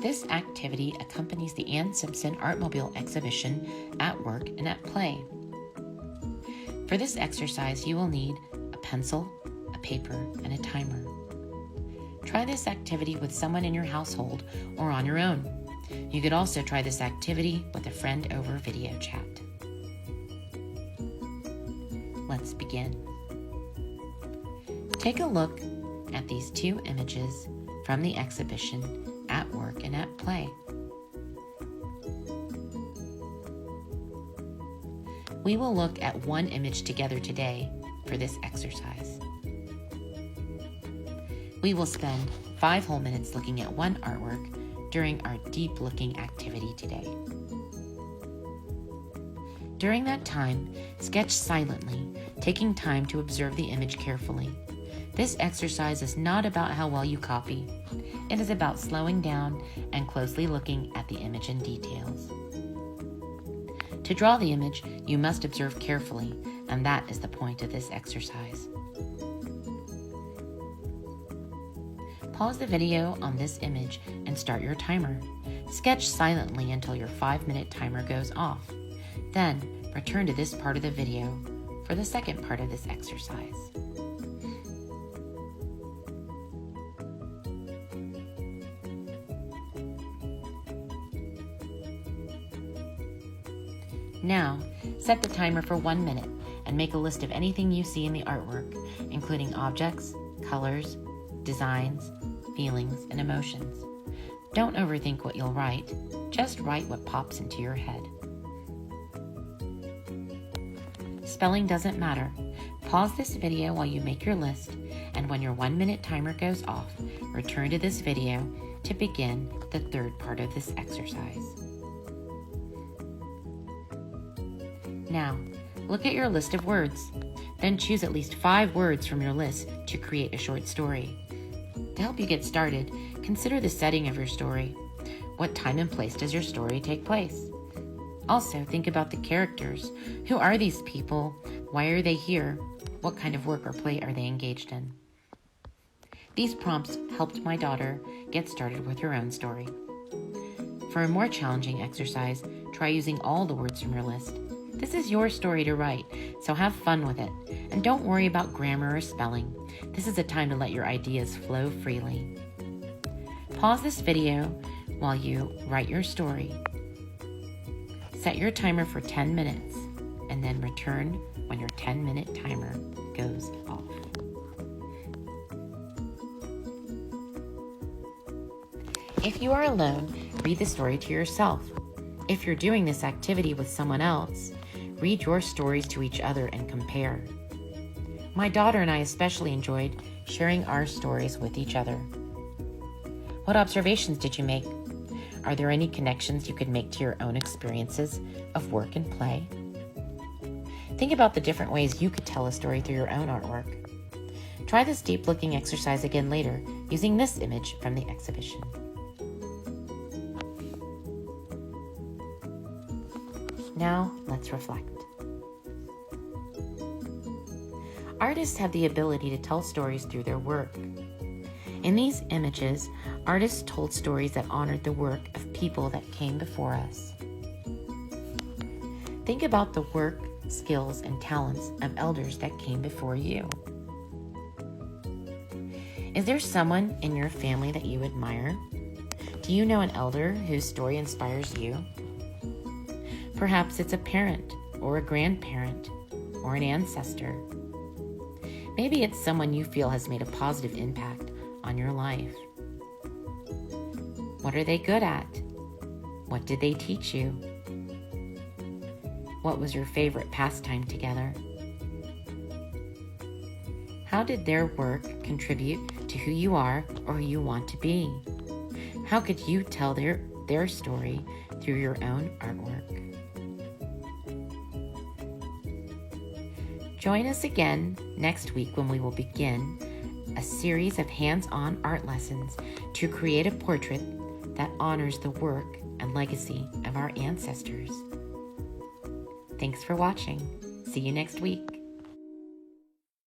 This activity accompanies the Ann Simpson Artmobile exhibition At Work and at Play. For this exercise, you will need a pencil, a paper, and a timer. Try this activity with someone in your household or on your own. You could also try this activity with a friend over video chat. Let's begin. Take a look at these two images from the exhibition At Work and at Play. We will look at one image together today for this exercise. We will spend 5 whole minutes looking at one artwork during our deep looking activity today. During that time, sketch silently, taking time to observe the image carefully. This exercise is not about how well you copy. It is about slowing down and closely looking at the image in details. To draw the image, you must observe carefully, and that is the point of this exercise. Pause the video on this image and start your timer. Sketch silently until your 5-minute timer goes off. Then, return to this part of the video for the second part of this exercise. Now, set the timer for 1 minute and make a list of anything you see in the artwork, including objects, colors, designs, feelings, and emotions. Don't overthink what you'll write. Just write what pops into your head. Spelling doesn't matter. Pause this video while you make your list, and when your 1-minute timer goes off, return to this video to begin the third part of this exercise. Now, look at your list of words. Then choose at least 5 words from your list to create a short story. To help you get started, consider the setting of your story. What time and place does your story take place? Also, think about the characters. Who are these people? Why are they here? What kind of work or play are they engaged in? These prompts helped my daughter get started with her own story. For a more challenging exercise, try using all the words from your list. This is your story to write, so have fun with it. And don't worry about grammar or spelling. This is a time to let your ideas flow freely. Pause this video while you write your story. Set your timer for 10 minutes, and then return when your 10-minute timer goes off. If you are alone, read the story to yourself. If you're doing this activity with someone else, read your stories to each other and compare. My daughter and I especially enjoyed sharing our stories with each other. What observations did you make? Are there any connections you could make to your own experiences of work and play? Think about the different ways you could tell a story through your own artwork. Try this deep looking exercise again later using this image from the exhibition. Now, let's reflect. Artists have the ability to tell stories through their work. In these images, artists told stories that honored the work of people that came before us. Think about the work, skills, and talents of elders that came before you. Is there someone in your family that you admire? Do you know an elder whose story inspires you? Perhaps it's a parent or a grandparent or an ancestor. Maybe it's someone you feel has made a positive impact on your life. What are they good at? What did they teach you? What was your favorite pastime together? How did their work contribute to who you are or who you want to be? How could you tell their story through your own artwork? Join us again next week when we will begin a series of hands-on art lessons to create a portrait that honors the work and legacy of our ancestors. Thanks for watching. See you next week.